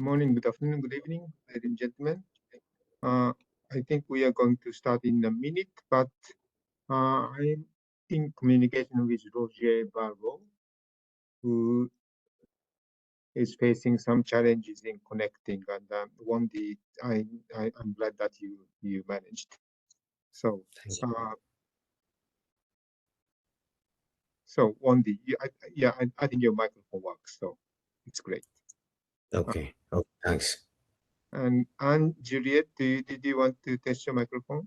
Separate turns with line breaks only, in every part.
Morning, good afternoon, good evening, ladies and gentlemen. I think we are going to start in a minute, but I'm in communication with Roger Barrow, who is facing some challenges in connecting, and Wendy, I'm glad that you managed. So,
Thank you.
Wendy, I think your microphone works, so it's great.
Okay. Oh, thanks.
And Juliet, did you want to test your microphone?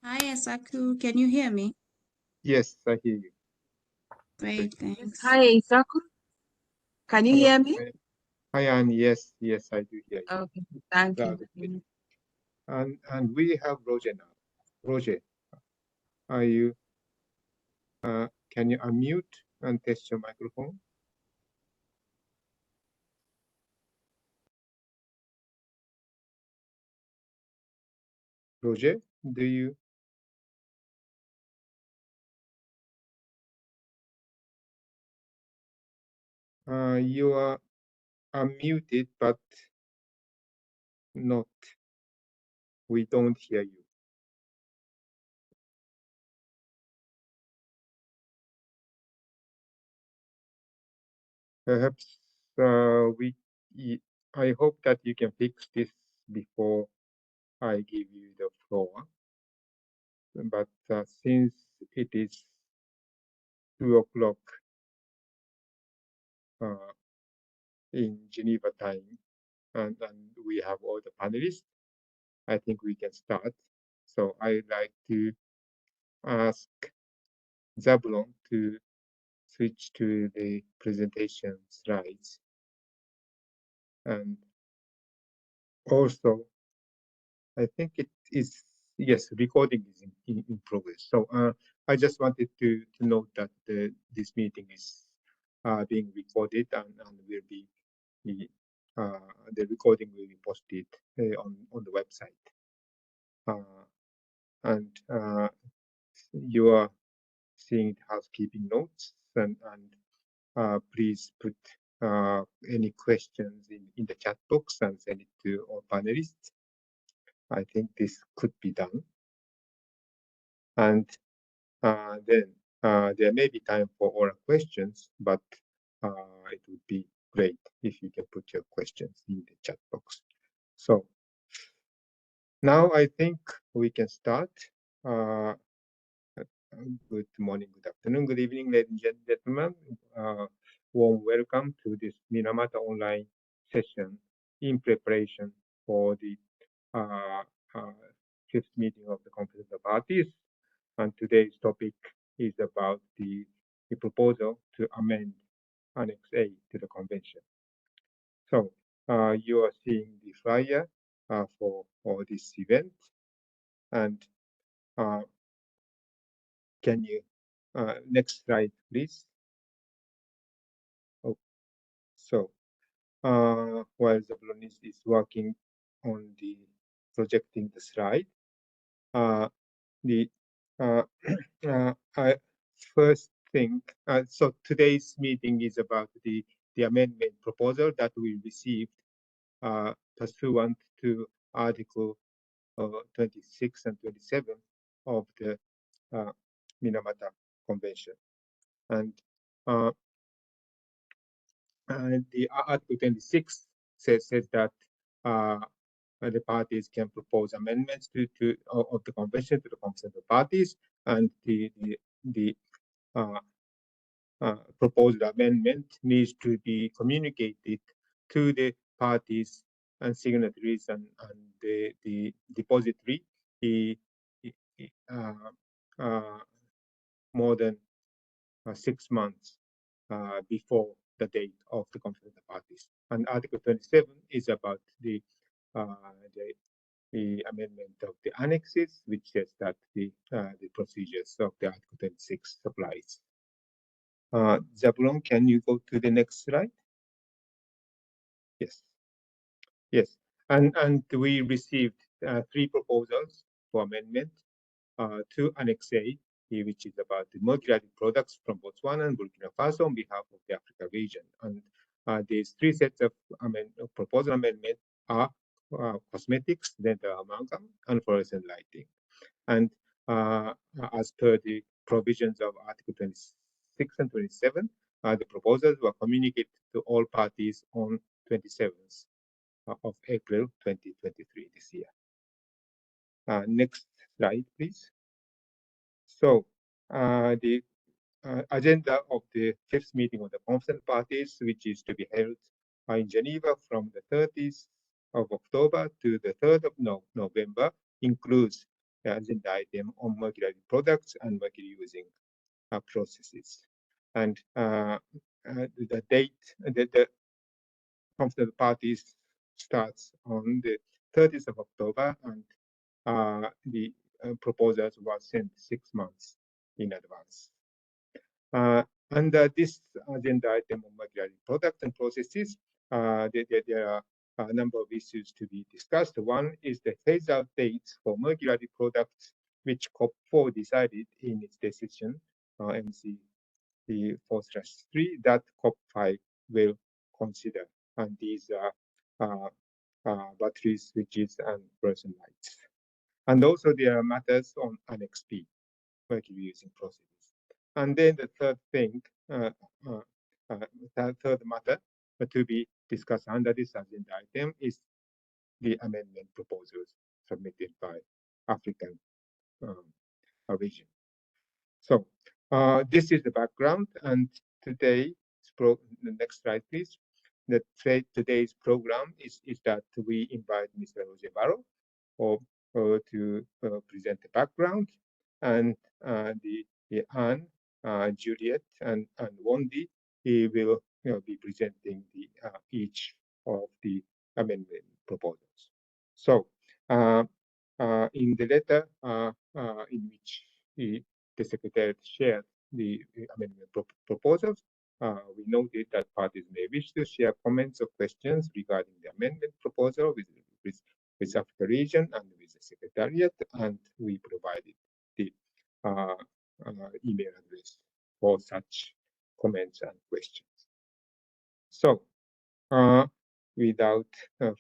Hi, Asaku. Can you hear me?
Yes, I hear you.
Great, thanks.
Hi, Isaku. Can you hear me?
Hi, Anne. Yes, I do hear you.
Okay, thank
Loud
you.
and clear. And we have Roger now. Roger, are you? Can you unmute and test your microphone? Roger, do you? You are unmuted, but not. We don't hear you. Perhaps I hope that you can fix this before I give you the floor. But since it is 2 o'clock in Geneva time, and we have all the panelists, I think we can start. So I'd like to ask Zabulon to switch to the presentation slides. And also, I think it is, yes, recording is in progress. So I just wanted to note that this meeting is being recorded and will be, the recording will be posted on the website. And you are seeing the housekeeping notes, and please put any questions in the chat box and send it to our panelists. I think this could be done. And then there may be time for oral questions, but it would be great if you can put your questions in the chat box. So now I think we can start. Good morning, good afternoon, good evening, ladies and gentlemen. Warm welcome to this Minamata online session in preparation for the fifth meeting of the Conference of Parties. And today's topic is about the proposal to amend Annex A to the convention. So you are seeing the flyer for this event, and can you next slide, please? Oh, so while Zabulon is working on the projecting the slide, the first thing, so today's meeting is about the amendment proposal that we received pursuant to Article 26 and 27 of the Minamata Convention. And the Article 26 says that the parties can propose amendments of the convention to the consent of parties, and the proposed amendment needs to be communicated to the parties and signatories and the depository more than 6 months before the date of the conference of parties. And Article 27 is about the amendment of the annexes, which says that the procedures of the Article 26 applies. Zabulon, can you go to the next slide? Yes. Yes. And we received 3 proposals for amendment to Annex A, which is about the multilateral products from Botswana and Burkina Faso on behalf of the Africa region. And These three sets of proposal amendment are cosmetics, dental amalgam, and fluorescent lighting. And as per the provisions of Article 26 and 27, the proposals were communicated to all parties on 27th of April 2023 this year. Next slide, please. So the agenda of the fifth meeting of the concerned parties, which is to be held in Geneva from the 30th of October to the 3rd of November, includes the agenda item on mercury products and mercury using processes. And the date, the concerned parties starts on the 30th of October, and the proposals were sent 6 months in advance. Under this agenda item on mercury products and processes, there are a number of issues to be discussed. One is the phase-out dates for mercury products, which COP4 decided in its decision, MC 4/3, that COP5 will consider. And these are batteries, switches, and fluorescent lights. And also there are matters on Annex P, mercury using processes. And then the third thing, third matter to be discussed under this agenda item is the amendment proposals submitted by African region. So this is the background, and today's the next slide, please. Today's program is that we invite Mr. Roger Barrow to present the background, and Anne, Juliet, and Wondi, he will be presenting each of the amendment proposals. So in the letter in which the Secretariat shared the amendment proposals, we noted that parties may wish to share comments or questions regarding the amendment proposal with Africa region and with the Secretariat, and we provided the email address for such comments and questions. So without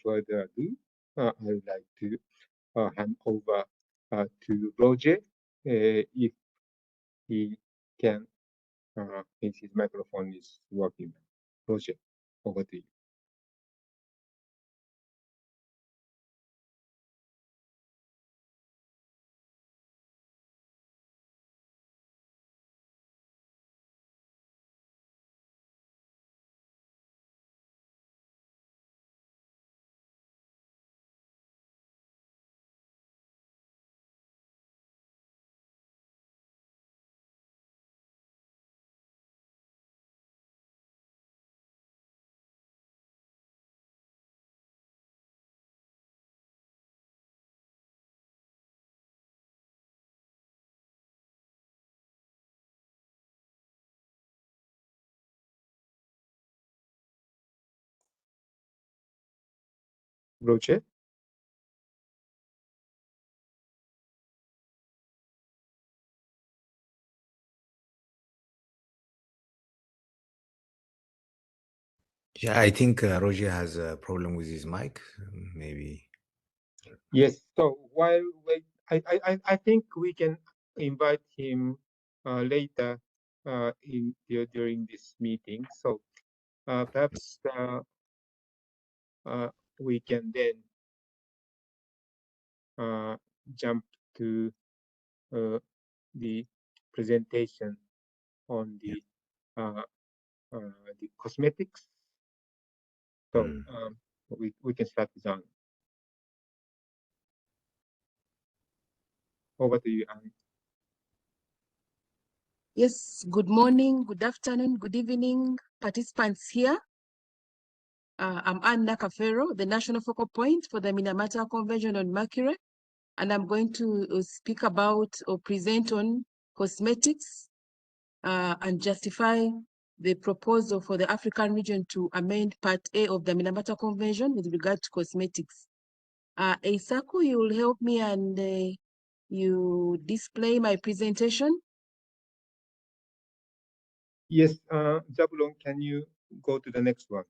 further ado, I would like to hand over to Roger if he can, if his microphone is working. Roger, over to you. Roger?
Yeah, I think Roger has a problem with his mic. Maybe.
Yes. So while I think we can invite him later during this meeting. So perhaps we can then jump to the presentation on the cosmetics. So we can start with Anne. Over to you, Anne.
Yes, good morning, good afternoon, good evening, participants here. I'm Anne Nakafero, the national focal point for the Minamata Convention on Mercury, and I'm going to speak about or present on cosmetics and justify the proposal for the African region to amend Part A of the Minamata Convention with regard to cosmetics. Eisaku, you will help me and you display my presentation.
Yes, Zabulon, can you go to the next one?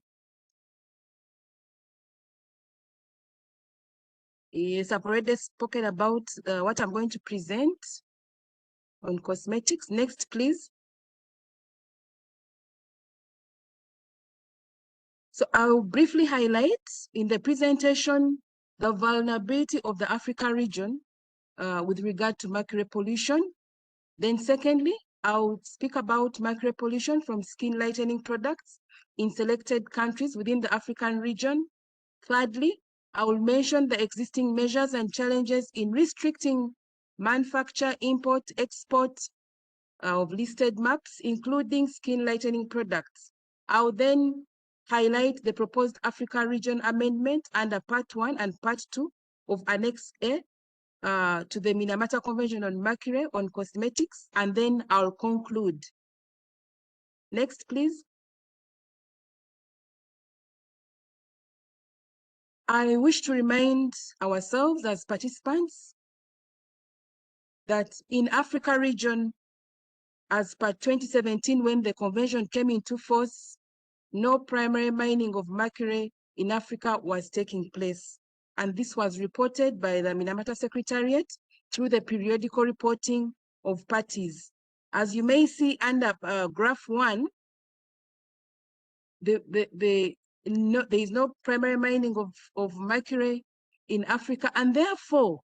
Yes, I've already spoken about what I'm going to present on cosmetics. Next, please. So I'll briefly highlight in the presentation the vulnerability of the Africa region with regard to mercury pollution. Then secondly, I'll speak about mercury pollution from skin lightening products in selected countries within the African region. Thirdly, I will mention the existing measures and challenges in restricting manufacture, import, export of listed marks, including skin lightening products. I'll then highlight the proposed Africa region amendment under Part 1 and Part 2 of Annex A to the Minamata Convention on Mercury on cosmetics, and then I'll conclude. Next, please. I wish to remind ourselves as participants that in Africa region, as per 2017, when the convention came into force, no primary mining of mercury in Africa was taking place. And this was reported by the Minamata Secretariat through the periodical reporting of parties. As you may see under graph 1, there is no primary mining of mercury in Africa. And therefore,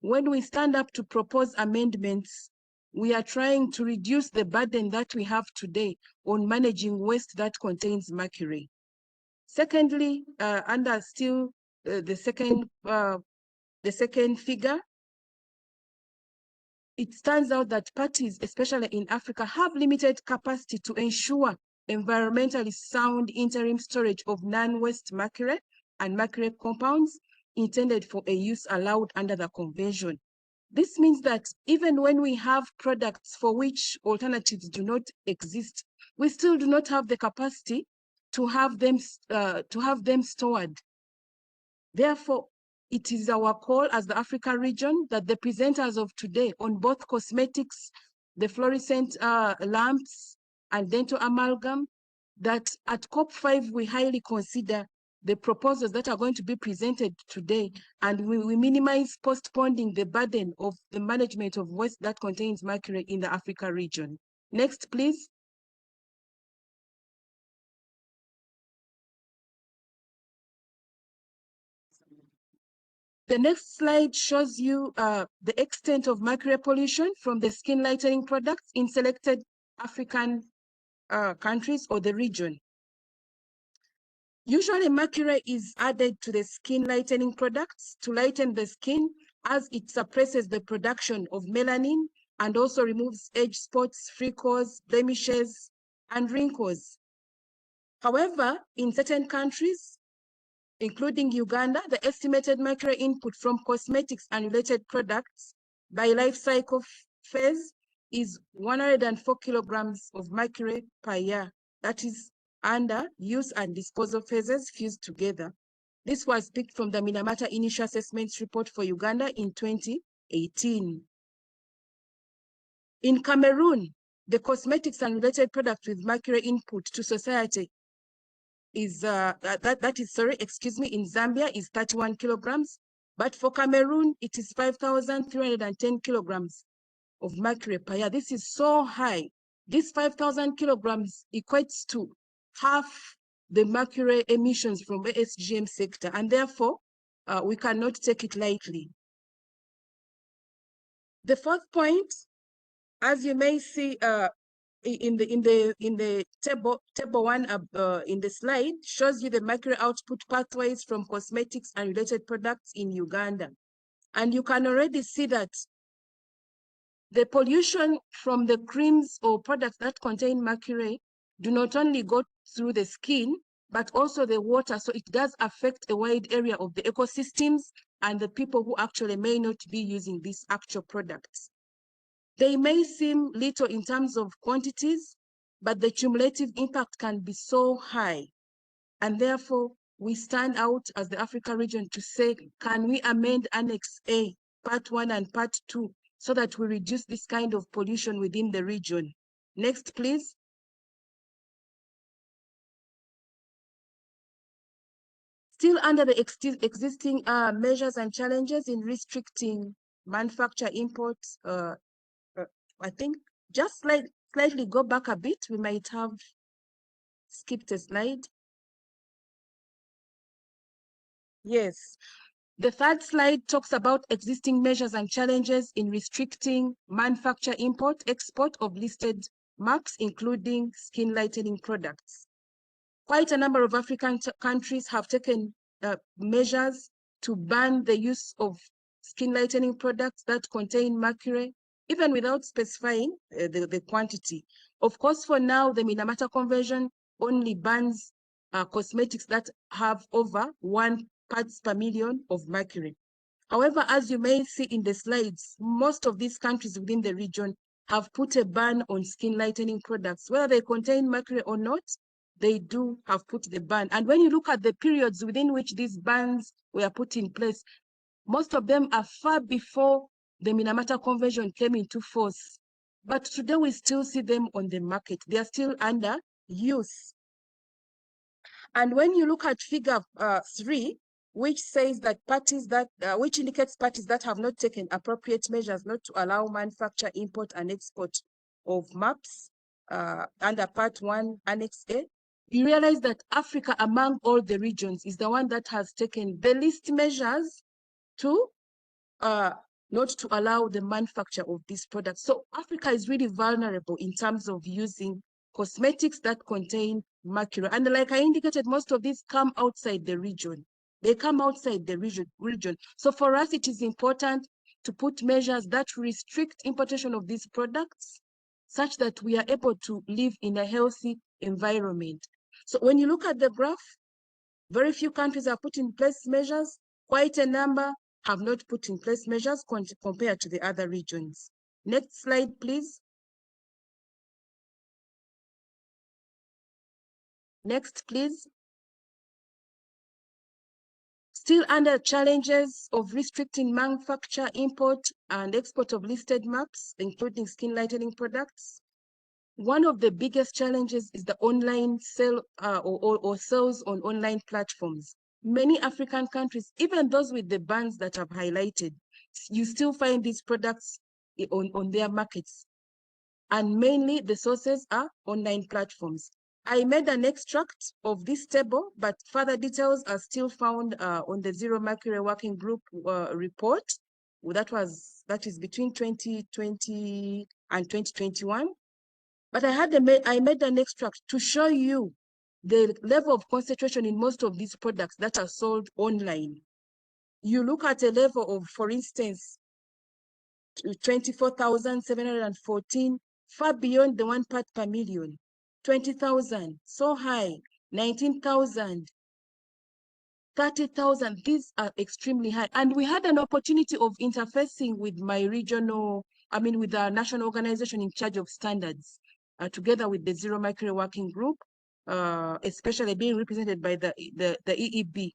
when we stand up to propose amendments, we are trying to reduce the burden that we have today on managing waste that contains mercury. Secondly, under still the second figure, it stands out that parties, especially in Africa, have limited capacity to ensure environmentally sound interim storage of non-waste mercury and mercury compounds intended for a use allowed under the convention. This means that even when we have products for which alternatives do not exist, we still do not have the capacity to have them stored. Therefore, it is our call as the Africa region that the presenters of today on both cosmetics, the fluorescent lamps, and dental amalgam, that at COP5 we highly consider the proposals that are going to be presented today, and we minimize postponing the burden of the management of waste that contains mercury in the Africa region. Next, please. The next slide shows you the extent of mercury pollution from the skin lightening products in selected African countries or the region. Usually mercury is added to the skin lightening products to lighten the skin, as it suppresses the production of melanin and also removes age spots, freckles, blemishes, and wrinkles. However, in certain countries, including Uganda, the estimated mercury input from cosmetics and related products by life cycle phase is 104 kilograms of mercury per year. That is under use and disposal phases fused together. This was picked from the Minamata Initial Assessments Report for Uganda in 2018. In Cameroon, the cosmetics and related products with mercury input to society is in Zambia is 31 kilograms, but for Cameroon, it is 5,310 kilograms of mercury per year. This is so high. This 5,000 kilograms equates to half the mercury emissions from the SGM sector, and therefore, we cannot take it lightly. The fourth point, as you may see, in the table 1 in the slide, shows you the mercury output pathways from cosmetics and related products in Uganda. And you can already see that the pollution from the creams or products that contain mercury do not only go through the skin, but also the water. So it does affect a wide area of the ecosystems and the people who actually may not be using these actual products. They may seem little in terms of quantities, but the cumulative impact can be so high. And therefore, we stand out as the Africa region to say, can we amend Annex A, Part 1 and Part 2, so that we reduce this kind of pollution within the region? Next, please. Still under the existing measures and challenges in restricting manufacture imports, I think just slightly go back a bit, we might have skipped a slide. Yes, the third slide talks about existing measures and challenges in restricting manufacture import, export of listed marks, including skin lightening products. Quite a number of African countries have taken measures to ban the use of skin lightening products that contain mercury, even without specifying the quantity. Of course, for now, the Minamata Convention only bans cosmetics that have over 1 parts per million of mercury. However, as you may see in the slides, most of these countries within the region have put a ban on skin lightening products. Whether they contain mercury or not, they do have put the ban. And when you look at the periods within which these bans were put in place, most of them are far before the Minamata Convention came into force. But today we still see them on the market. They are still under use. And when you look at figure 3, which says that parties that, which indicates parties that have not taken appropriate measures not to allow manufacture, import, and export of maps under Part 1, Annex A, you realize that Africa, among all the regions, is the one that has taken the least measures to not to allow the manufacture of these products. So Africa is really vulnerable in terms of using cosmetics that contain mercury. And like I indicated, most of these come outside the region. They come outside the region. So for us, it is important to put measures that restrict importation of these products such that we are able to live in a healthy environment. So when you look at the graph, very few countries have put in place measures. Quite a number have not put in place measures compared to the other regions. Next slide, please. Next, please. Still under challenges of restricting manufacture, import, and export of listed marks, including skin lightening products. One of the biggest challenges is the online sale or sales on online platforms. Many African countries, even those with the bans that I've highlighted, you still find these products on their markets. And mainly the sources are online platforms. I made an extract of this table, but further details are still found on the Zero Mercury Working Group report. That is between 2020 and 2021. But I made an extract to show you the level of concentration in most of these products that are sold online. You look at a level of, for instance, 24,714, far beyond the 1 part per million. 20,000, so high. 19,000, 30,000, these are extremely high. And we had an opportunity of interfacing with my regional, with our national organization in charge of standards, together with the Zero Mercury Working Group, especially being represented by the EEB.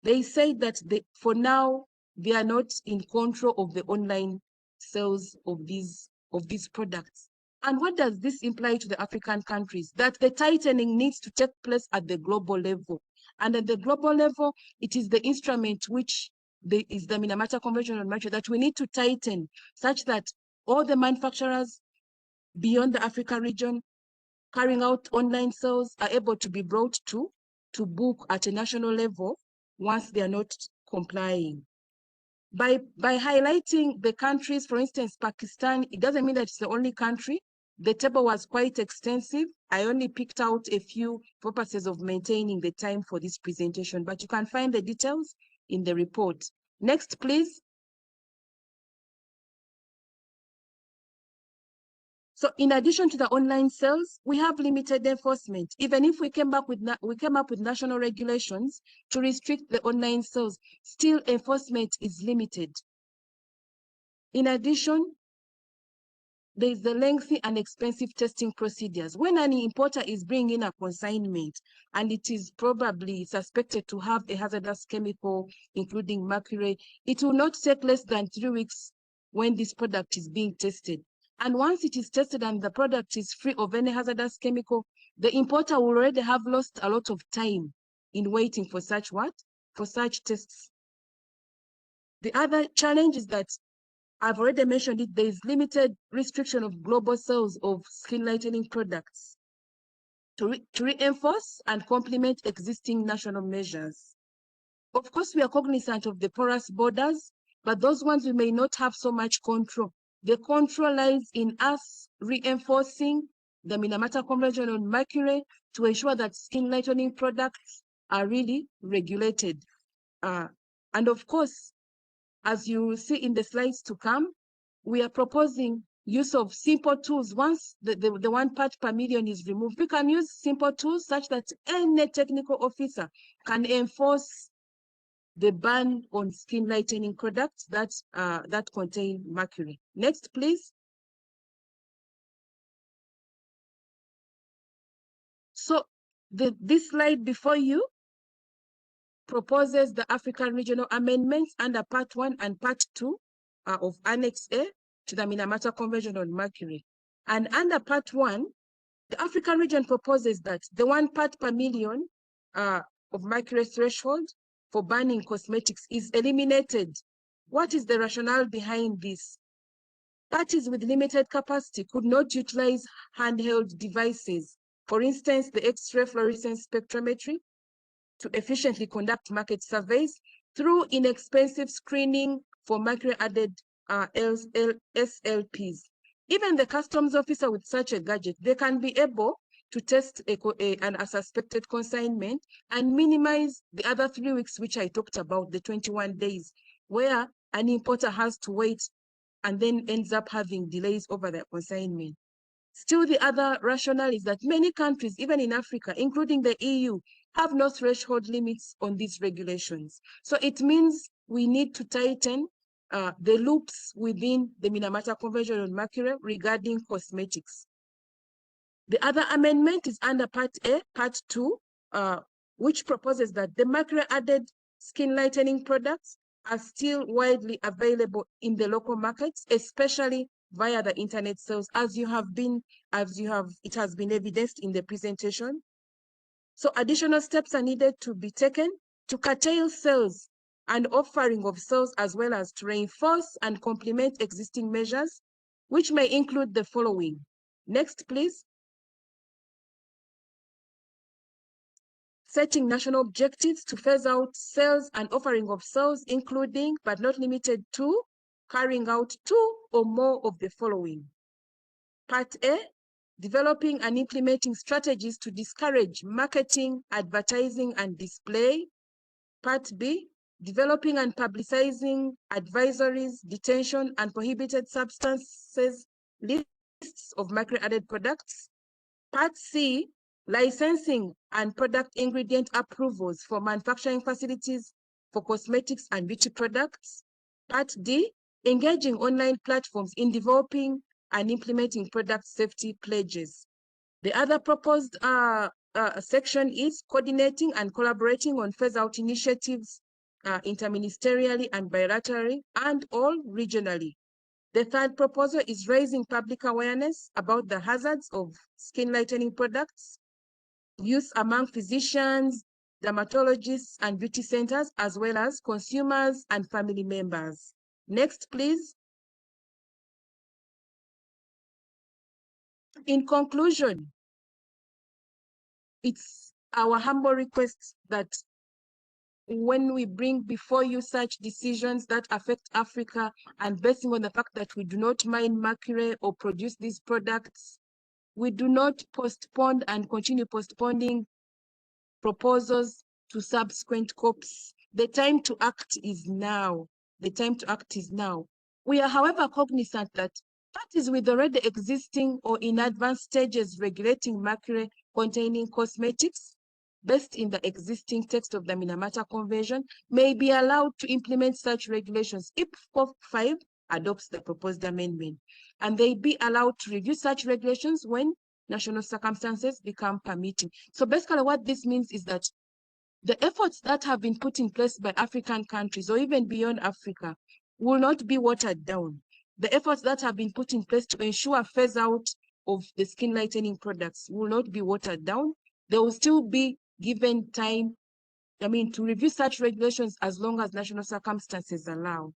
They say that for now, they are not in control of the online sales of these products. And what does this imply to the African countries? That the tightening needs to take place at the global level. And at the global level, it is the instrument which is the Minamata Convention on Mercury that we need to tighten such that all the manufacturers beyond the Africa region carrying out online sales are able to be brought to book at a national level once they are not complying. By highlighting the countries, for instance, Pakistan, it doesn't mean that it's the only country. The table was quite extensive. I only picked out a few purposes of maintaining the time for this presentation, but you can find the details in the report. Next, please. So in addition to the online sales, we have limited enforcement. Even if we came up with national regulations to restrict the online sales, still enforcement is limited. In addition, there is the lengthy and expensive testing procedures. When an importer is bringing in a consignment and it is probably suspected to have a hazardous chemical, including mercury, it will not take less than 3 weeks when this product is being tested. And once it is tested and the product is free of any hazardous chemical, the importer will already have lost a lot of time in waiting for such tests. The other challenge is that I've already mentioned it, there is limited restriction of global sales of skin lightening products to reinforce and complement existing national measures. Of course, we are cognizant of the porous borders, but those ones we may not have so much control. The control lies in us reinforcing the Minamata Convention on Mercury to ensure that skin lightening products are really regulated. And of course, as you will see in the slides to come, we are proposing use of simple tools. Once the 1 part per million is removed, we can use simple tools such that any technical officer can enforce the ban on skin lightening products that contain mercury. Next, please. So this slide before you proposes the African regional amendments under Part 1 and Part 2 of Annex A to the Minamata Convention on Mercury. And under Part 1, the African region proposes that the 1 part per million of mercury threshold for banning cosmetics is eliminated. What is the rationale behind this? Parties with limited capacity could not utilize handheld devices, for instance, the X-ray fluorescence spectrometry, to efficiently conduct market surveys through inexpensive screening for mercury-added SLPs. Even the customs officer with such a gadget, they can be able to test a suspected consignment and minimize the other 3 weeks, which I talked about, the 21 days, where an importer has to wait and then ends up having delays over their consignment. Still, the other rationale is that many countries, even in Africa, including the EU, have no threshold limits on these regulations. So it means we need to tighten the loops within the Minamata Convention on Mercury regarding cosmetics. The other amendment is under Part A, Part 2, which proposes that the mercury-added skin lightening products are still widely available in the local markets, especially via the internet sales, it has been evidenced in the presentation. So additional steps are needed to be taken to curtail sales and offering of sales, as well as to reinforce and complement existing measures, which may include the following. Next, please. Setting national objectives to phase out sales and offering of sales, including but not limited to carrying out 2 or more of the following. Part A, developing and implementing strategies to discourage marketing, advertising, and display. Part B, developing and publicizing advisories, detention, and prohibited substances lists of mercury-added products. Part C, licensing and product ingredient approvals for manufacturing facilities for cosmetics and beauty products. Part D, engaging online platforms in developing and implementing product safety pledges. The other proposed section is coordinating and collaborating on phase-out initiatives interministerially and bilaterally and all regionally. The third proposal is raising public awareness about the hazards of skin lightening products, use among physicians, dermatologists, and beauty centers, as well as consumers and family members. Next, please. In conclusion, it's our humble request that when we bring before you such decisions that affect Africa, and basing on the fact that we do not mine mercury or produce these products, we do not postpone and continue postponing proposals to subsequent COPs. The time to act is now. The time to act is now. We are, however, cognizant that parties with already existing or in advanced stages regulating mercury containing cosmetics based in the existing text of the Minamata Convention may be allowed to implement such regulations if COP 5 adopts the proposed amendment, and they be allowed to review such regulations when national circumstances become permitting. So basically what this means is that the efforts that have been put in place by African countries or even beyond Africa will not be watered down. The efforts that have been put in place to ensure phase out of the skin lightening products will not be watered down. They will still be given time to review such regulations as long as national circumstances allow.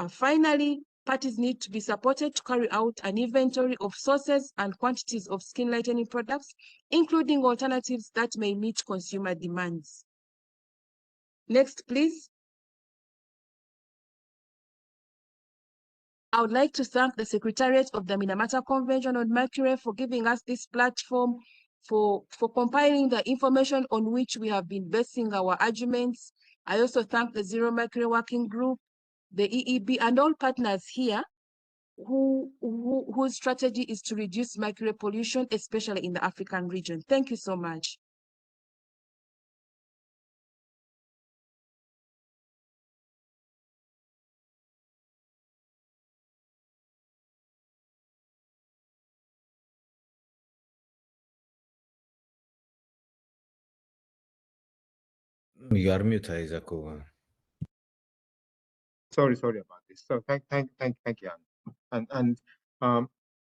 Finally, parties need to be supported to carry out an inventory of sources and quantities of skin lightening products, including alternatives that may meet consumer demands. Next, please. I would like to thank the Secretariat of the Minamata Convention on Mercury for giving us this platform, for compiling the information on which we have been basing our arguments. I also thank the Zero Mercury Working Group, the EEB, and all partners here whose strategy is to reduce mercury pollution, especially in the African region. Thank you so much.
You are mute, Isaac.
Sorry about this. So thank you, Anne. And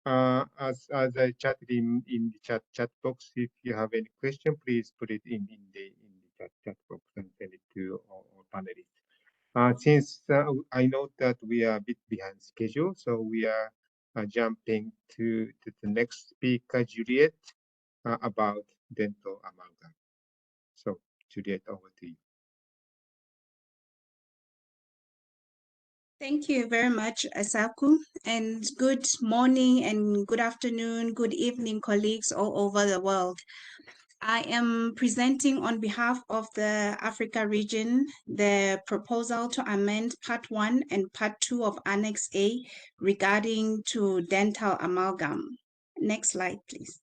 as I chatted in the chat box, if you have any question, please put it in the chat box and send it to our panelists. Since I know that we are a bit behind schedule, so we are jumping to the next speaker, Juliet, about dental amalgam. So Juliet, over to you.
Thank you very much, Asaku, and good morning and good afternoon, good evening, colleagues all over the world. I am presenting on behalf of the Africa region the proposal to amend Part 1 and Part 2 of Annex A regarding to dental amalgam. Next slide, please.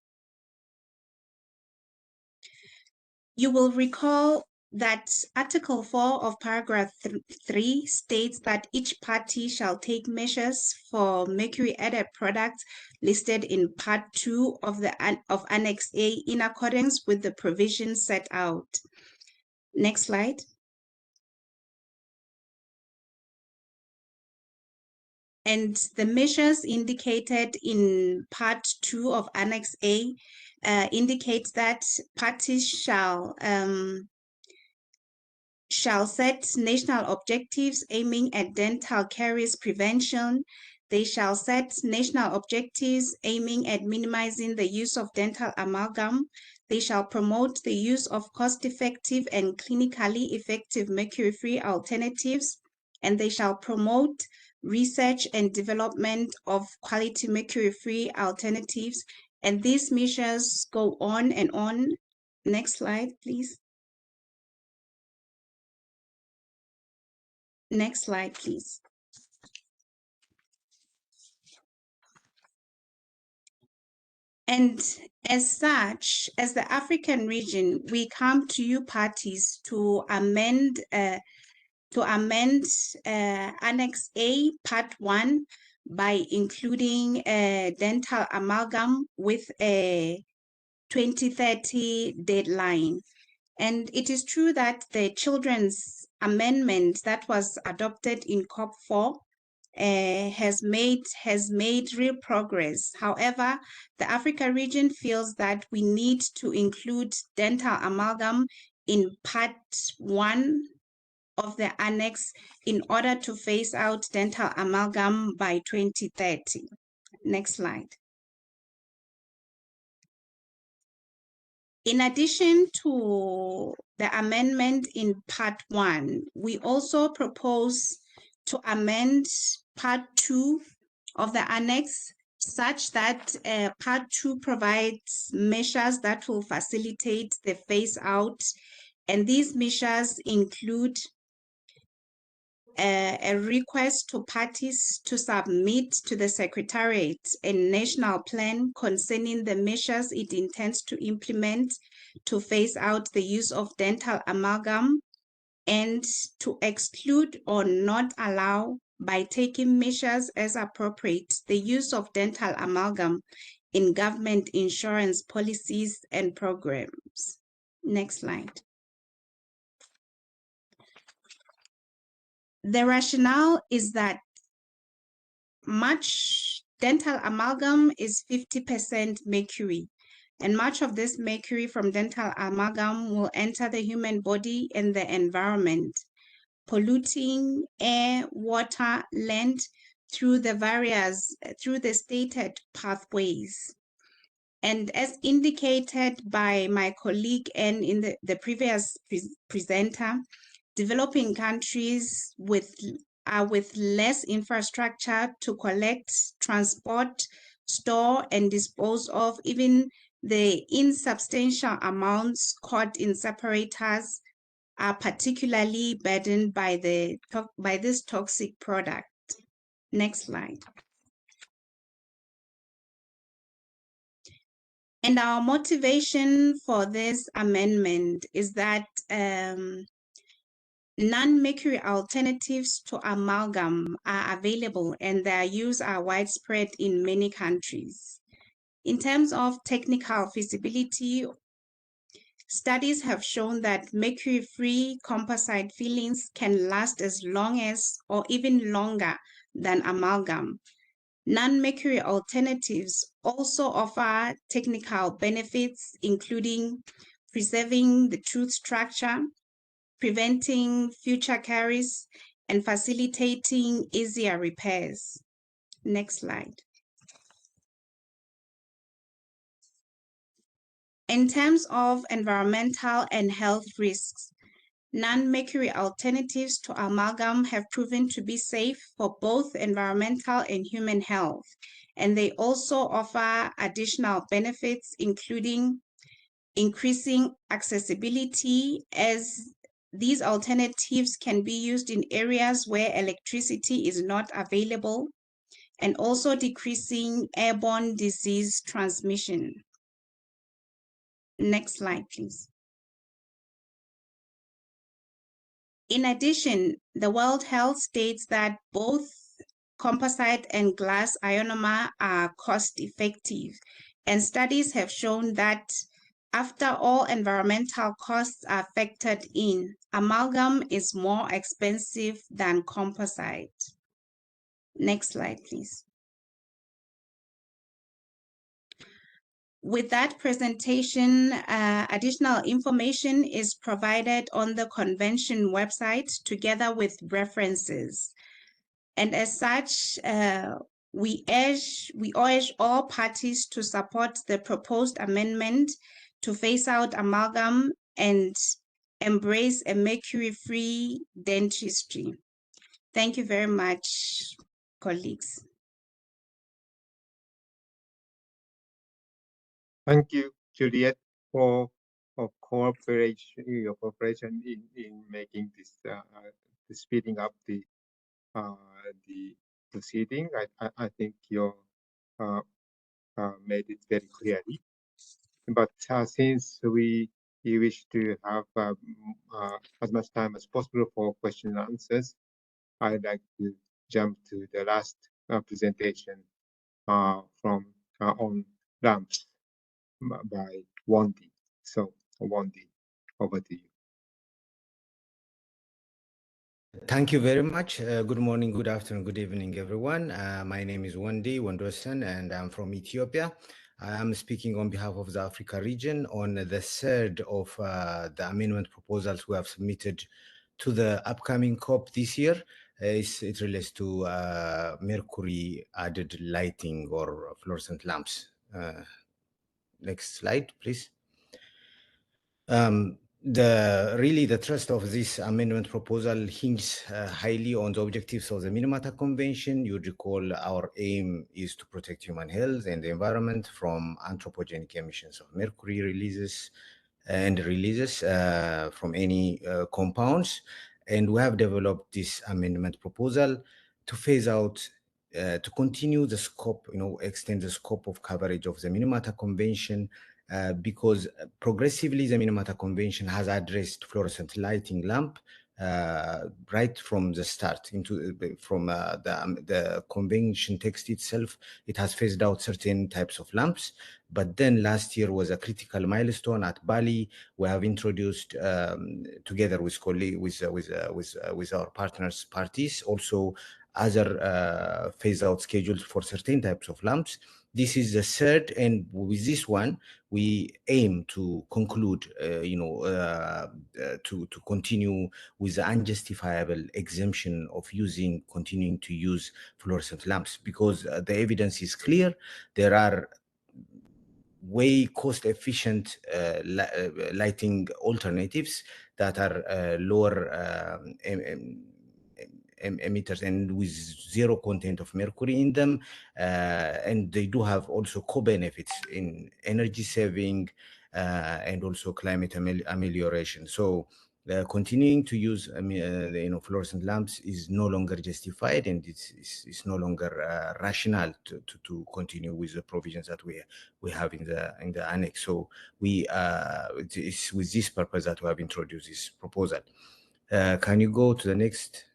You will recall that Article 4 of Paragraph 3 states that each party shall take measures for mercury-added products listed in Part 2 of Annex A in accordance with the provisions set out. Next slide. And the measures indicated in Part 2 of Annex A indicates that parties shall set national objectives aiming at dental caries prevention. They shall set national objectives aiming at minimizing the use of dental amalgam. They shall promote the use of cost-effective and clinically effective mercury-free alternatives, and they shall promote research and development of quality mercury-free alternatives. And these measures go on and on. Next slide, please. Next slide, please. And as such, as the African region, we come to you parties to amend Annex A Part 1 by including a dental amalgam with a 2030 deadline. And it is true that the children's amendment that was adopted in COP4 has made real progress. However, the Africa region feels that we need to include dental amalgam in Part 1 of the Annex in order to phase out dental amalgam by 2030. Next slide. In addition to the amendment in Part 1, we also propose to amend Part 2 of the Annex such that Part 2 provides measures that will facilitate the phase out, and these measures include a request to parties to submit to the Secretariat a national plan concerning the measures it intends to implement to phase out the use of dental amalgam, and to exclude or not allow, by taking measures as appropriate, the use of dental amalgam in government insurance policies and programs. Next slide. The rationale is that much dental amalgam is 50% mercury, And much of this mercury from dental amalgam will enter the human body and the environment, polluting air, water, land through the stated pathways. And as indicated by my colleague and in the previous presenter, developing countries with less infrastructure to collect, transport, store, and dispose of even the insubstantial amounts caught in separators are particularly burdened by this toxic product. Next slide. And our motivation for this amendment is that non-mercury alternatives to amalgam are available and their use are widespread in many countries. In terms of technical feasibility, studies have shown that mercury-free composite fillings can last as long as or even longer than amalgam. Non-mercury alternatives also offer technical benefits, including preserving the tooth structure, preventing future caries, and facilitating easier repairs. Next slide. In terms of environmental and health risks, non-mercury alternatives to amalgam have proven to be safe for both environmental and human health, and they also offer additional benefits, including increasing accessibility, as these alternatives can be used in areas where electricity is not available, and also decreasing airborne disease transmission. Next slide, please. In addition, the World Health states that both composite and glass ionomer are cost-effective, and studies have shown that after all environmental costs are factored in, amalgam is more expensive than composite. Next slide, please. With that presentation, additional information is provided on the convention website together with references. And as such, we urge all parties to support the proposed amendment to phase out amalgam and embrace a mercury-free dentistry. Thank you very much, colleagues.
Thank you, Juliet, for your cooperation in making this, speeding up the proceeding. I think you made it very clearly. But since we wish to have as much time as possible for question and answers, I'd like to jump to the last presentation from on lamps by Wendy. So, Wendy, over to you.
Thank you very much. Good morning, good afternoon, good evening, everyone. My name is Wendy Wendosen, and I'm from Ethiopia. I am speaking on behalf of the Africa region on the third of the amendment proposals we have submitted to the upcoming COP this year. It relates to mercury added lighting or fluorescent lamps. Next slide, please. The thrust of this amendment proposal hinges highly on the objectives of the Minamata Convention. You recall our aim is to protect human health and the environment from anthropogenic emissions of mercury releases from any compounds. And we have developed this amendment proposal to phase out, to continue the scope, extend the scope of coverage of the Minamata Convention, because progressively the Minamata Convention has addressed fluorescent lighting lamp right from the start. From the convention text itself, it has phased out certain types of lamps. But then last year was a critical milestone at Bali. We have introduced, together with our partners parties, also other phase out schedules for certain types of lamps. This is the third, and with this one, we aim to conclude, to continue with the unjustifiable exemption of continuing to use fluorescent lamps, because the evidence is clear. There are way cost-efficient lighting alternatives that are lower emitters and with zero content of mercury in them, and they do have also co-benefits in energy saving and also climate amelioration. So continuing to use fluorescent lamps is no longer justified, and it's no longer rational to continue with the provisions that we have in the annex. So it's with this purpose that we have introduced this proposal. Can you go to the next?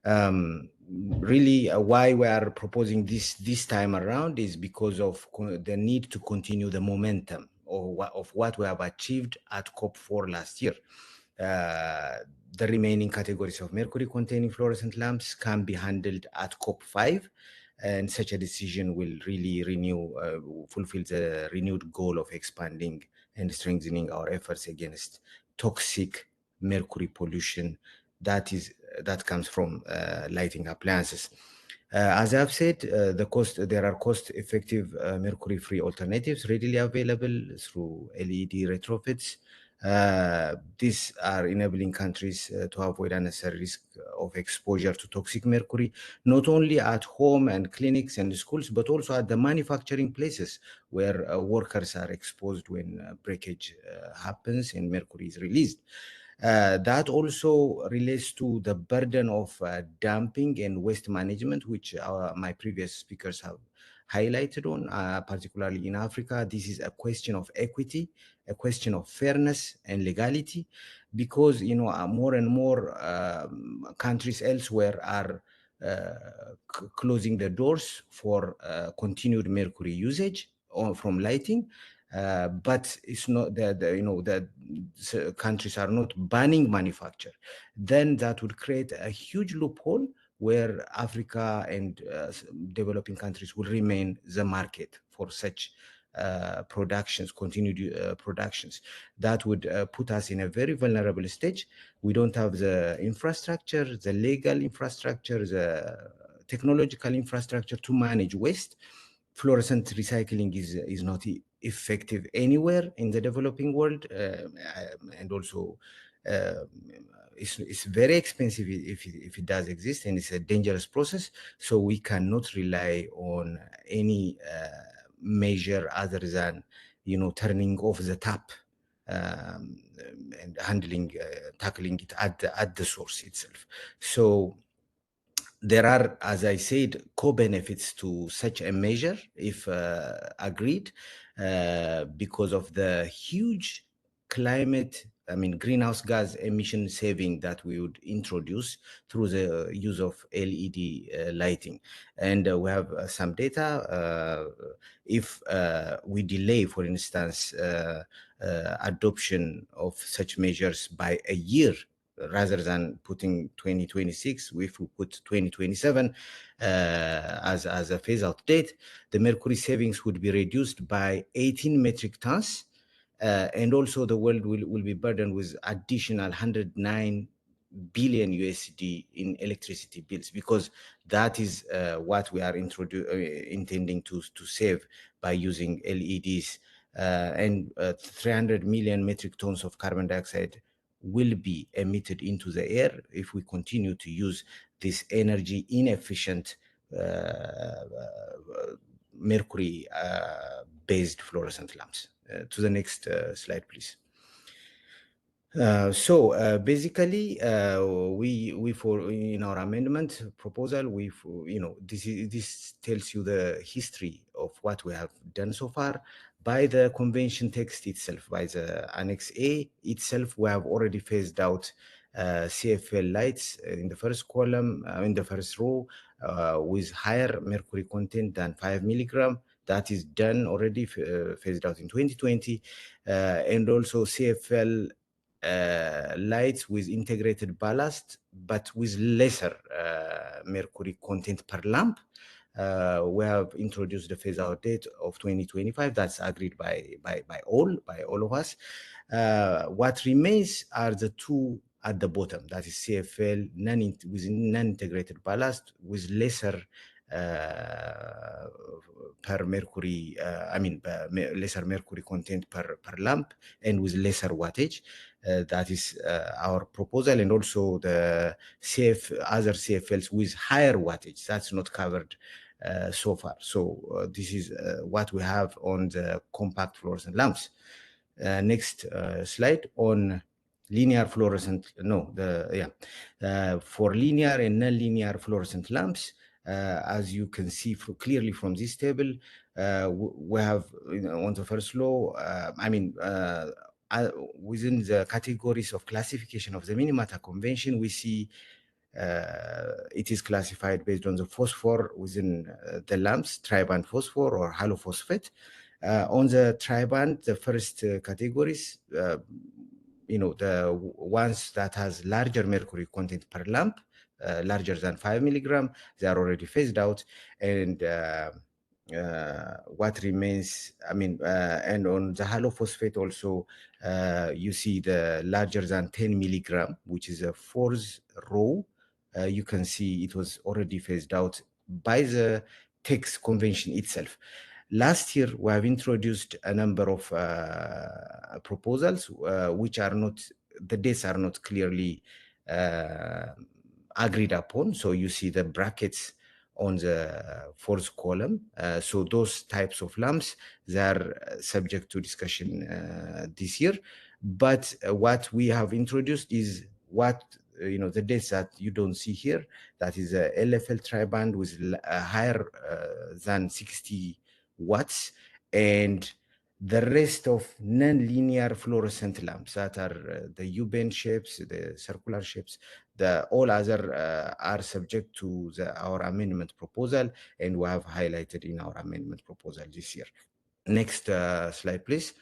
Really, why we are proposing this time around is because of the need to continue the momentum of what we have achieved at COP4 last year. The remaining categories of mercury containing fluorescent lamps can be handled at COP5, and such a decision will really fulfill the renewed goal of expanding and strengthening our efforts against toxic mercury pollution that comes from lighting appliances. As I've said, there are cost-effective mercury-free alternatives readily available through LED retrofits. These are enabling countries to avoid unnecessary risk of exposure to toxic mercury, not only at home and clinics and schools, but also at the manufacturing places where workers are exposed when breakage happens and mercury is released. That also relates to the burden of dumping and waste management, which my previous speakers have highlighted on, particularly in Africa. This is a question of equity, a question of fairness and legality, because more and more countries elsewhere are closing the doors for continued mercury usage from lighting. But it's not that that countries are not banning manufacture. Then that would create a huge loophole where Africa and developing countries will remain the market for such continued productions. That would put us in a very vulnerable stage. We don't have the infrastructure, the legal infrastructure, the technological infrastructure to manage waste. Fluorescent recycling is not effective anywhere in the developing world, and also it's very expensive if it does exist, and it's a dangerous process. So we cannot rely on any measure other than turning off the tap and tackling it at the source itself. So there are, as I said, co-benefits to such a measure if agreed, because of the huge greenhouse gas emission saving that we would introduce through the use of LED lighting. And we have some data. If we delay, for instance, adoption of such measures by a year, rather than putting 2026, if we put 2027 as a phase-out date, the mercury savings would be reduced by 18 metric tons, and also the world will be burdened with additional 109 billion USD in electricity bills, because that is what we are intending to save by using LEDs, and 300 million metric tons of carbon dioxide will be emitted into the air if we continue to use this energy inefficient mercury based fluorescent lamps. To the next slide, please. Basically, we for in our amendment proposal, this tells you the history of what we have done so far. By the convention text itself, by the Annex A itself, we have already phased out CFL lights in the first column, in the first row, with higher mercury content than 5 milligram. That is done already, phased out in 2020, and also CFL lights with integrated ballast, but with lesser mercury content per lamp. We have introduced the phase out date of 2025. That's agreed by all of us. What remains are the two at the bottom, that is CFL with non-integrated ballast with lesser per mercury, lesser mercury content per lamp and with lesser wattage. That is our proposal, and also the other CFLs with higher wattage. That's not covered so far. So this is what we have on the compact fluorescent lamps. Next slide on linear fluorescent. For linear and non-linear fluorescent lamps, as you can see clearly from this table, we have on the first law, within the categories of classification of the Minamata Convention, we see it is classified based on the phosphor within the lamps, triband phosphor or halophosphate. On the triband, the first categories, the ones that has larger mercury content per lamp, larger than 5 milligram, they are already phased out. And what remains, and on the halophosphate also, you see the larger than 10 milligram, which is a fourth row. You can see it was already phased out by the text convention itself. Last year, we have introduced a number of proposals, which are not, the dates are not clearly agreed upon. So you see the brackets on the fourth column. So those types of lamps, they are subject to discussion this year. But what we have introduced is what, the dates that you don't see here, that is a LFL triband with a higher than 60 watts, and the rest of non-linear fluorescent lamps that are the U-bend shapes, the circular shapes, all other are subject to our amendment proposal, and we have highlighted in our amendment proposal this year. Next slide, please.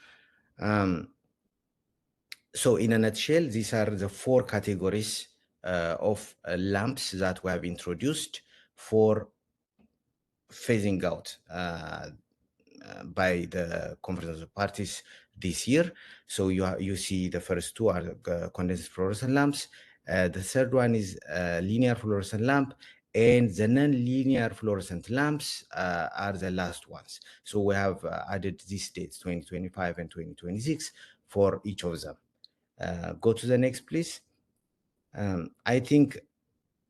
So in a nutshell, these are the four categories of lamps that we have introduced for phasing out by the Conference of Parties this year. So you see the first two are condensed fluorescent lamps. The third one is linear fluorescent lamp, and the non-linear fluorescent lamps are the last ones. So we have added these dates, 2025 and 2026, for each of them. Go to the next, please. I think,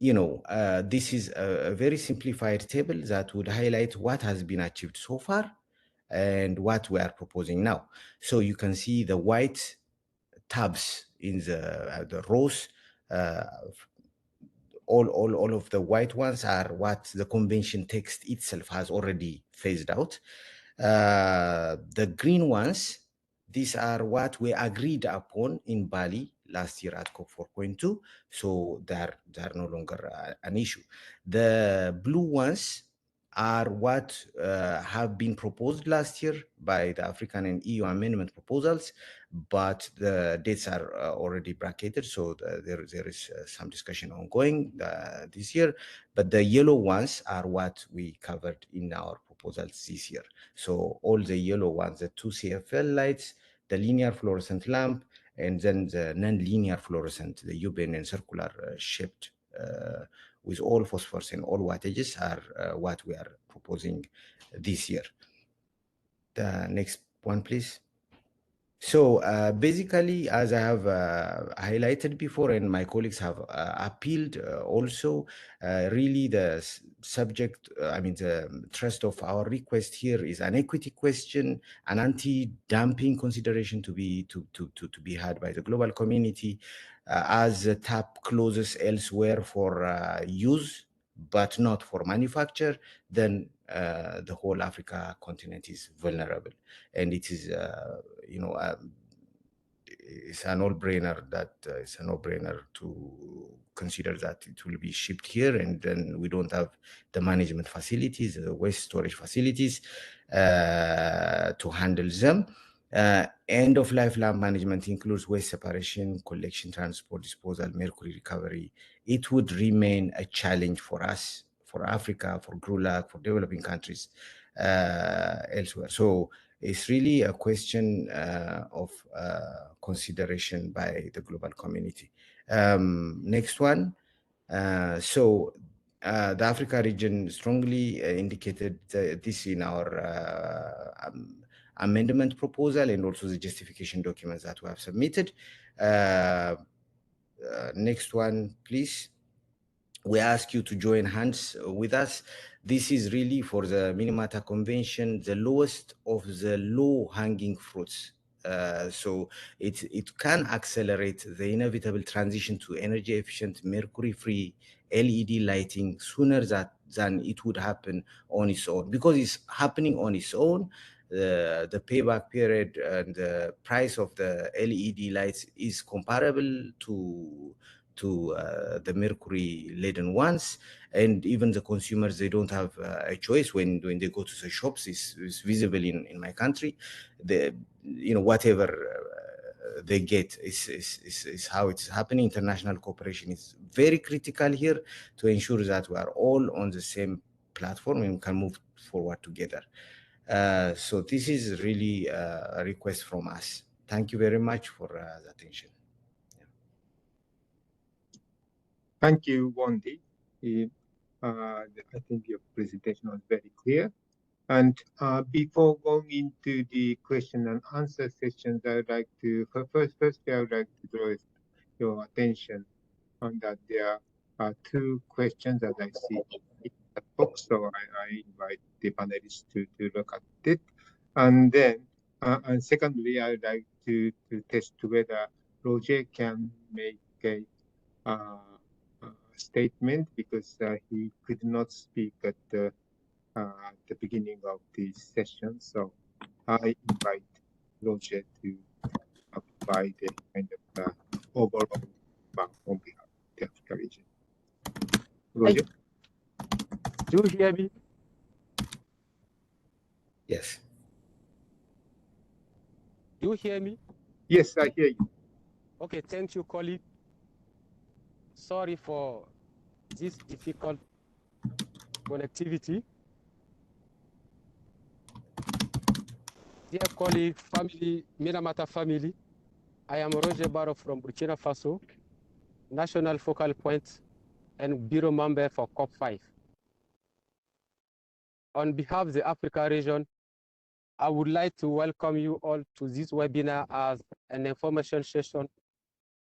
this is a very simplified table that would highlight what has been achieved so far and what we are proposing now. So you can see the white tabs in the rows. All of the white ones are what the convention text itself has already phased out. The green ones, these are what we agreed upon in Bali last year at COP 4.2, so they're no longer an issue. The blue ones are what have been proposed last year by the African and EU amendment proposals, but the dates are already bracketed, so there is some discussion ongoing this year. But the yellow ones are what we covered in our proposals this year. So all the yellow ones, the two CFL lights, the linear fluorescent lamp, and then the non-linear fluorescent, the U-bend and circular shaped with all phosphors and all wattages are what we are proposing this year. The next one, please. So basically, as I have highlighted before, and my colleagues have appealed also, really the subject, the thrust of our request here is an equity question, an anti-dumping consideration to be had by the global community, as the tap closes elsewhere for use, but not for manufacture, then the whole Africa continent is vulnerable. And it is, it's a no-brainer to consider that it will be shipped here, and then we don't have the management facilities, the waste storage facilities to handle them. End-of-life lamp management includes waste separation, collection, transport, disposal, mercury recovery. It would remain a challenge for us Africa, for GRULAC, for developing countries elsewhere. So it's really a question of consideration by the global community. Next one. The Africa region strongly indicated this in our amendment proposal and also the justification documents that we have submitted. Next one, please. We ask you to join hands with us. This is really for the Minamata Convention, the lowest of the low-hanging fruits. So it can accelerate the inevitable transition to energy-efficient, mercury-free LED lighting sooner than it would happen on its own. Because it's happening on its own, the payback period and the price of the LED lights is comparable to the mercury laden ones, and even the consumers, they don't have a choice when they go to the shops. It's visible in my country. Whatever they get is how it's happening. International cooperation is very critical here to ensure that we are all on the same platform and can move forward together. So this is really a request from us. Thank you very much for the attention.
Thank you, Wondi. I think your presentation was very clear. And before going into the question and answer sessions, I would like to firstly, I would like to draw your attention on that there are two questions that I see in that box. So I invite the panelists to look at it. And then, and secondly, I would like to test whether Roger can make a statement, because he could not speak at the beginning of the session. So I invite Roger to provide a kind of overall remark on behalf of the Africa region. Roger?
Do you hear me?
Yes.
Do you hear me?
Yes, I hear you.
Okay, thank you, colleague. Sorry for this difficult connectivity. Dear colleague, family, Minamata family, I am Roger Barrow from Burkina Faso, national focal point and bureau member for COP5. On behalf of the Africa region, I would like to welcome you all to this webinar as an information session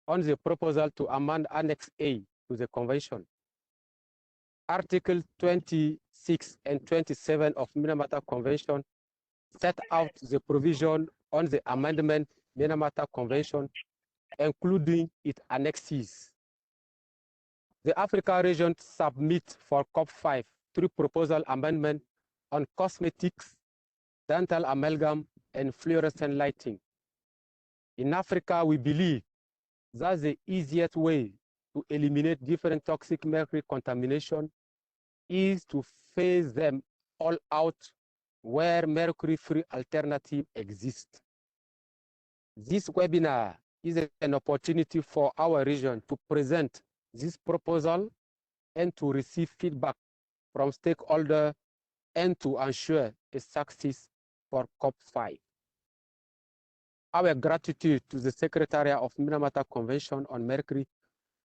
on the proposal to amend Annex A to the Convention. Article 26 and 27 of Minamata Convention set out the provision on the amendment Minamata Convention, including its annexes. The Africa region submit for COP5 3 proposal amendment on cosmetics, dental amalgam, and fluorescent lighting. In Africa, we believe that the easiest way to eliminate different toxic mercury contamination is to phase them all out where mercury-free alternative exists. This webinar is an opportunity for our region to present this proposal and to receive feedback from stakeholders and to ensure a success for COP5. Our gratitude to the Secretariat of Minamata Convention on Mercury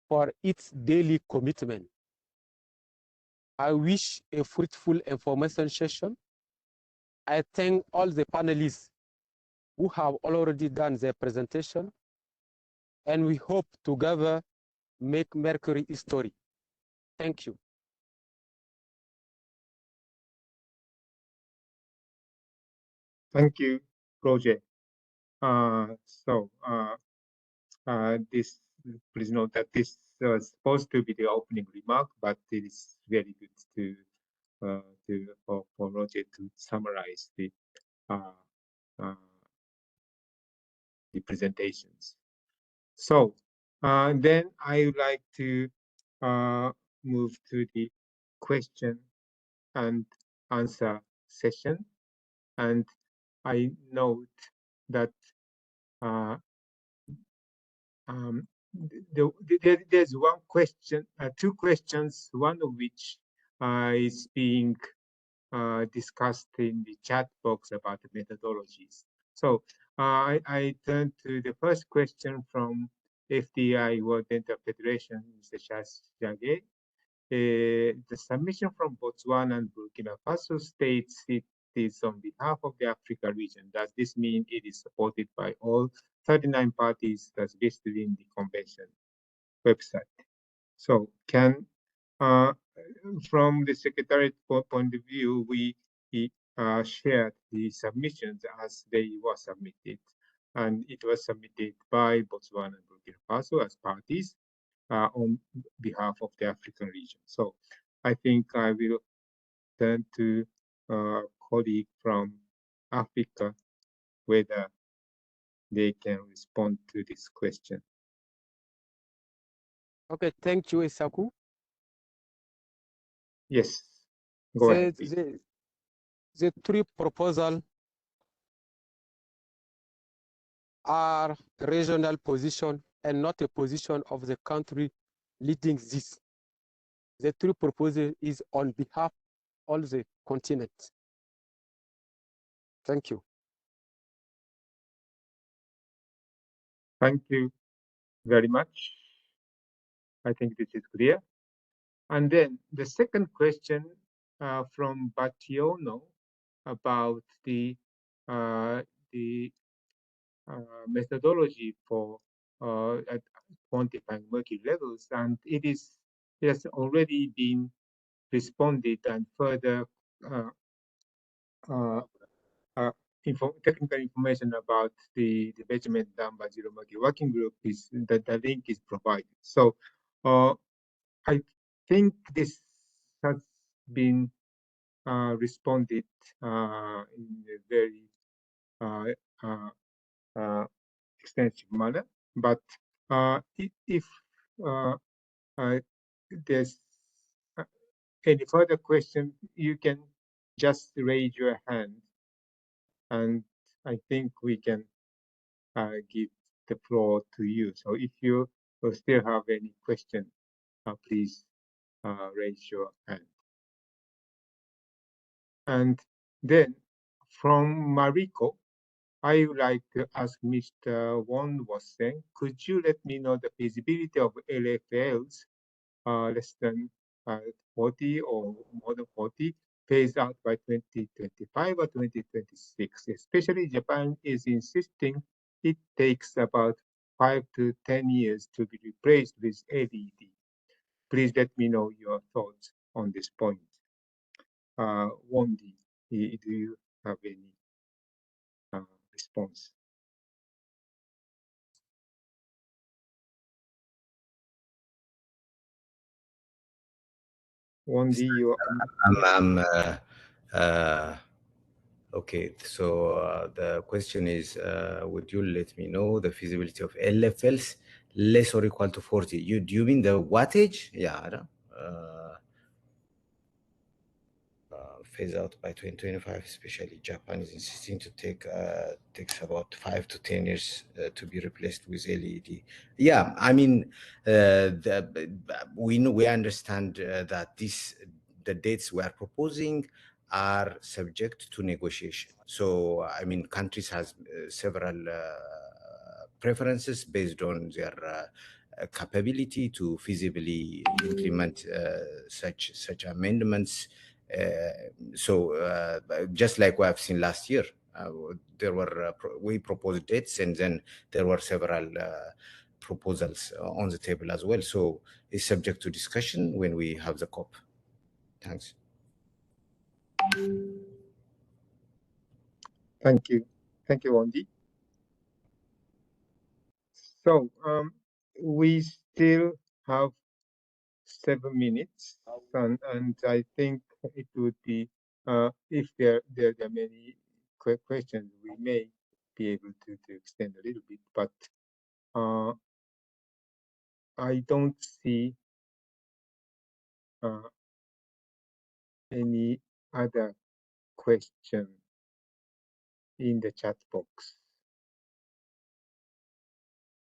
for its daily commitment. I wish a fruitful information session. I thank all the panelists who have already done their presentation, and we hope together make Mercury history. Thank you.
Thank you, Roger. Please note that this was supposed to be the opening remark, but it is very good for Roger to summarize the presentations. So then I would like to move to the question and answer session. And I note that there's one question, two questions, one of which is being discussed in the chat box about the methodologies. So I turn to the first question from FDI World Dental Federation, Mr. Shage. The submission from Botswana and Burkina Faso states it is on behalf of the Africa region. Does this mean it is supported by all 39 parties that's listed in the convention website? So can, from the Secretariat point of view, we shared the submissions as they were submitted, and it was submitted by Botswana and Burkina Faso as parties on behalf of the African region. So I think I will turn to a colleague from Africa whether they can respond to this question.
Okay, thank you, Isaku.
Yes, go ahead, please.
The three proposals are regional position and not a position of the country leading this. The three proposal is on behalf of all the continent. Thank you.
Thank you very much. I think this is clear. And then the second question from Bationo about the methodology for quantifying mercury levels, and it has already been responded and further technical information about the measurement done by Zero Mercury Working Group is that the link is provided. So I think this has been responded in a very extensive manner. But if there's any further question, you can just raise your hand, and I think we can give the floor to you. So if you still have any question, please raise your hand. And then from Mariko, I would like to ask Mr. Won was saying, could you let me know the feasibility of LFLs less than 40 or more than 40 phased out by 2025 or 2026? Especially Japan is insisting it takes about 5 to 10 years to be replaced with LED. Please let me know your thoughts on this point. Wondi, do you have any response? Wondi, you
okay, so the question is, would you let me know the feasibility of LFLs less or equal to 40? Do you mean the wattage? Yeah, phase out by 2025, especially Japan is insisting to takes about 5 to 10 years to be replaced with LED. Yeah, I mean, we understand that the dates we are proposing are subject to negotiation. So, I mean, countries has several preferences based on their capability to feasibly implement such amendments. So just like we have seen last year, there were we proposed dates, and then there were several proposals on the table as well. So it's subject to discussion when we have the COP. Thanks.
Thank you, Wondi. So we still have 7 minutes, and I think it would be if there are many questions, we may be able to extend a little bit, but I don't see any other question in the chat box.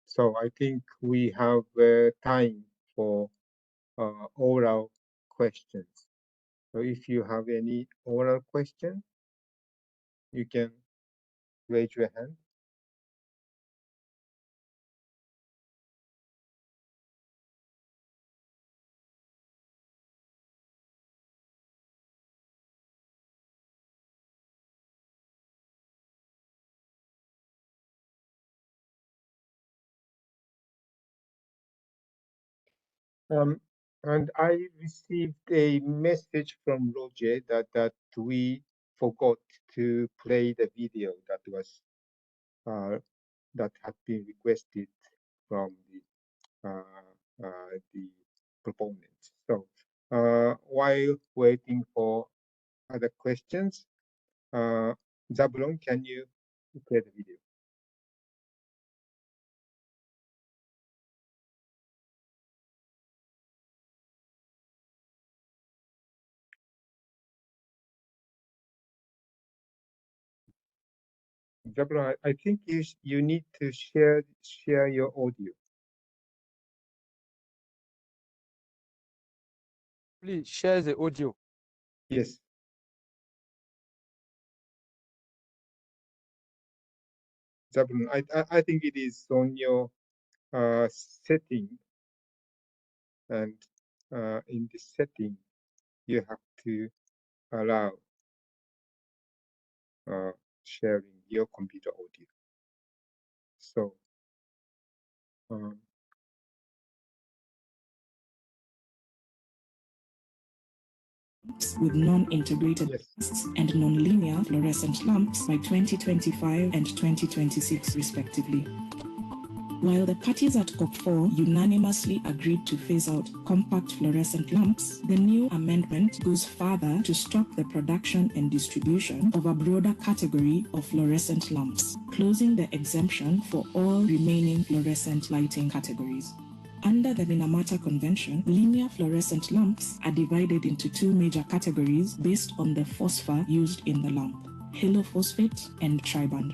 So I think we have time for oral questions. So if you have any oral question, you can raise your hand. And I received a message from Roger that we forgot to play the video that was that had been requested from the proponents. So while waiting for other questions, Zablon, can you play the video? Zablon, I think you need to share your audio.
Please share the audio.
Yes. Zablon, I think it is on your setting, and in the setting you have to allow sharing your computer audio. So
with non-integrated
yes.
and non-linear fluorescent lamps by 2025 and 2026 respectively. While the parties at COP4 unanimously agreed to phase out compact fluorescent lamps, the new amendment goes further to stop the production and distribution of a broader category of fluorescent lamps, closing the exemption for all remaining fluorescent lighting categories. Under the Minamata Convention, linear fluorescent lamps are divided into two major categories based on the phosphor used in the lamp: halophosphate and triband.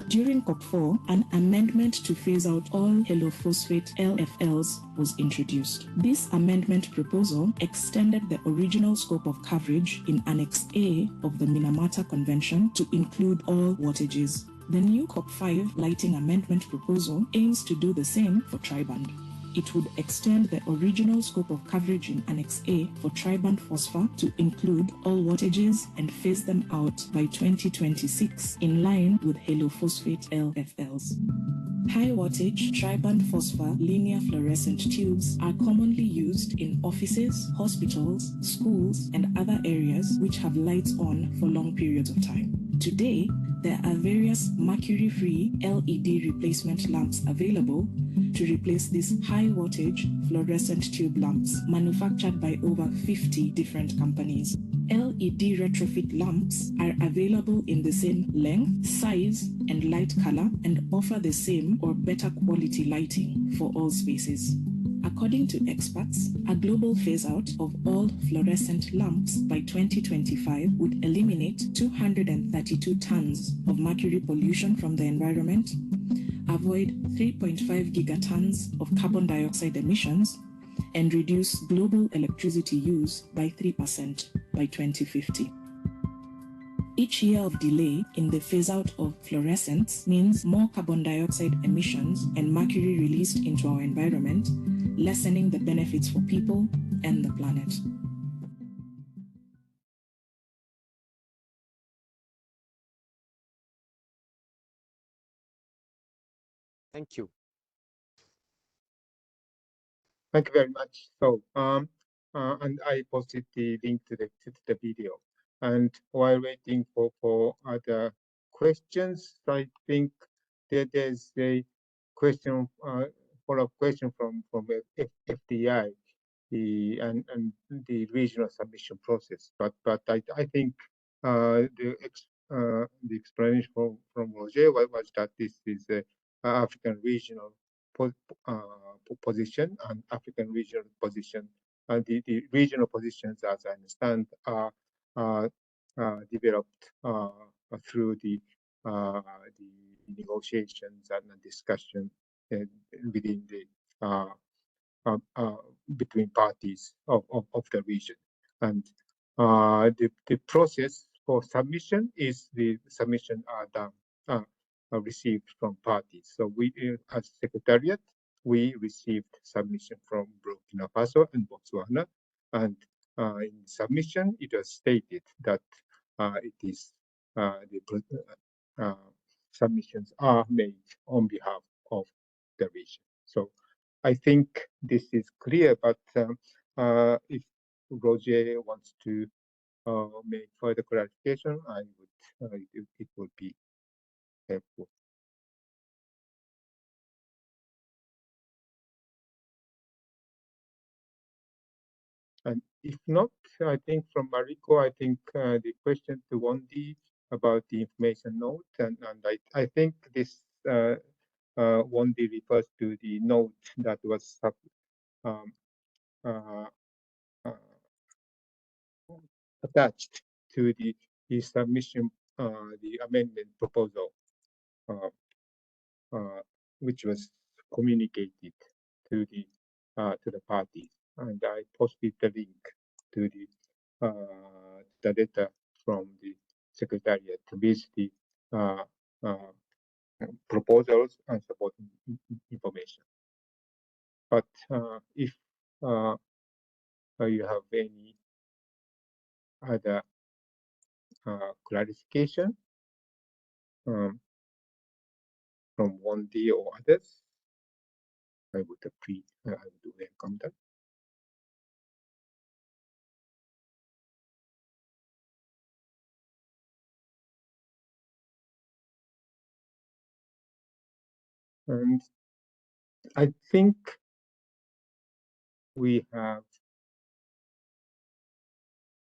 During COP4, an amendment to phase out all halophosphate LFLs was introduced. This amendment proposal extended the original scope of coverage in Annex A of the Minamata Convention to include all wattages. The new COP5 lighting amendment proposal aims to do the same for triband. It would extend the original scope of coverage in Annex A for triband phosphor to include all wattages and phase them out by 2026 in line with halophosphate LFLs. High wattage triband phosphor linear fluorescent tubes are commonly used in offices, hospitals, schools, and other areas which have lights on for long periods of time. Today, there are various mercury-free LED replacement lamps available to replace these high wattage fluorescent tube lamps manufactured by over 50 different companies. LED retrofit lamps are available in the same length, size, and light color and offer the same or better quality lighting for all spaces. According to experts, a global phase-out of all fluorescent lamps by 2025 would eliminate 232 tons of mercury pollution from the environment, avoid 3.5 gigatons of carbon dioxide emissions, and reduce global electricity use by 3% by 2050. Each year of delay in the phase-out of fluorescence means more carbon dioxide emissions and mercury released into our environment, lessening the benefits for people and the planet.
Thank you.
Thank you very much. So, and I posted the link to the video. And while waiting for other questions, I think there's a question, follow-up question from FDI, and the regional submission process. But I think the explanation from Roger was that this is a African regional position, and African regional position, and the regional positions, as I understand, are developed through the negotiations and the discussion within the between parties of the region. And the process for submission is the submission are done, are received from parties. So we, as Secretariat, we received submission from Burkina Faso and Botswana, and in submission it was stated that it is the submissions are made on behalf of the region. So I think this is clear, but if Roger wants to make further clarification, I would it would be helpful. And if not, I think from Mariko, I think the question to Wondi about the information note, and I think this Wondi refers to the note that was um, uh, uh, attached to the submission, the amendment proposal, which was communicated to the party, and I posted the link to the letter from the Secretariat with the proposals and supporting information. But if you have any other clarification from Wondi or others, I would welcome that. And I think we have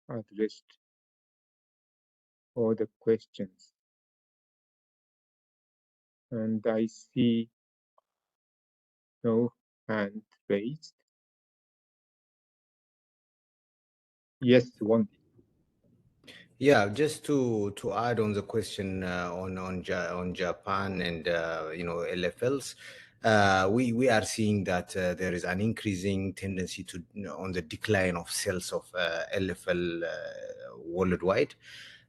addressed all the questions. And I see no hand raised. Yes, Wondi.
Yeah, just to add on the question on Japan and LFLs, we are seeing that there is an increasing tendency to on the decline of sales of LFL worldwide.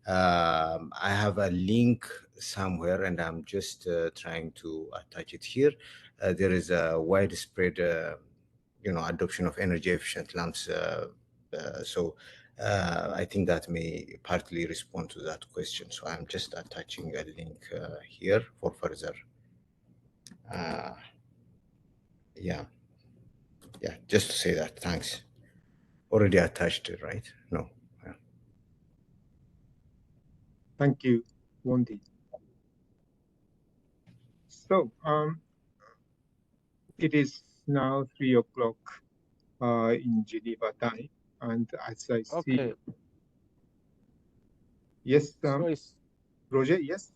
I have a link somewhere, and I'm just trying to attach it here. There is a widespread, adoption of energy efficient lamps. So I think that may partly respond to that question. So I'm just attaching a link here for further. Yeah, just to say that. Thanks. Already attached it, right? No. Yeah.
Thank you, Wondi. So it is now 3 o'clock in Geneva time, and as I see,
Okay.
yes,
So it's,
Roger, yes.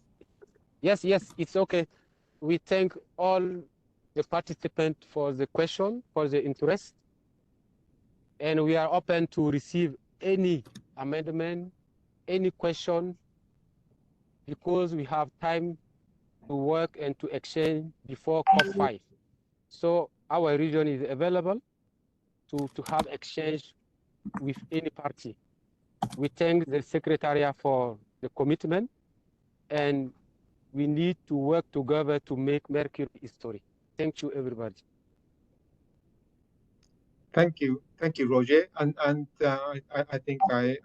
yes, it's okay. We thank all the participants for the question, for the interest, and we are open to receive any amendment, any question, because we have time to work and to exchange before COP5. So our region is available to have exchange with any party. We thank the Secretariat for the commitment, and we need to work together to make Mercury history. Thank you, everybody.
Thank you, Roger. And I think I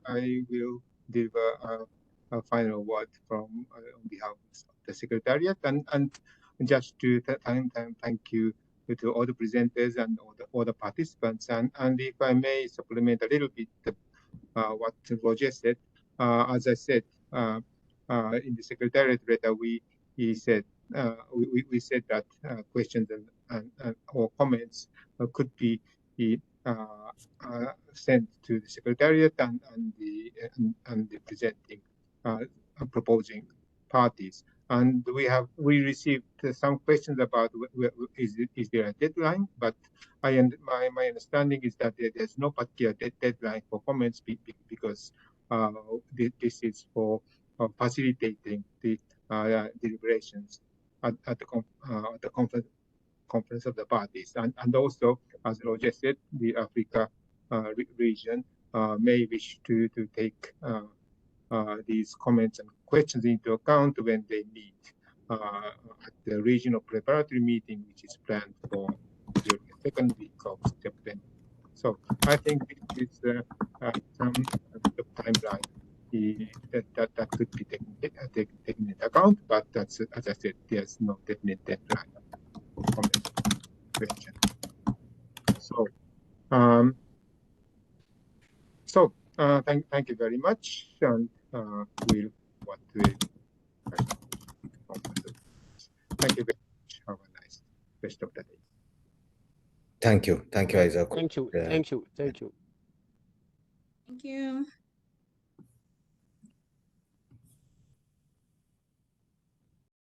will deliver a final word from on behalf of the Secretariat, and just to thank you to all the presenters and all the participants. And if I may supplement a little bit what Roger said, as I said in the Secretariat letter, we said that questions and or comments could be sent to the Secretariat and the presenting proposing parties. And we received some questions about is there a deadline, but my understanding is that there's no particular deadline for comments because this is for facilitating the deliberations at the conference of the parties, and also, as Roger said, the Africa region may wish to take these comments and questions into account when they meet at the regional preparatory meeting, which is planned for during the second week of September. So I think this is some timeline that could be taken into account, but that's, as I said, there's no definite deadline for comment question. So thank you very much, and we'll want to thank you very much. Have a nice rest of the day.
Thank you, Isaac.
Thank you.
Thank you.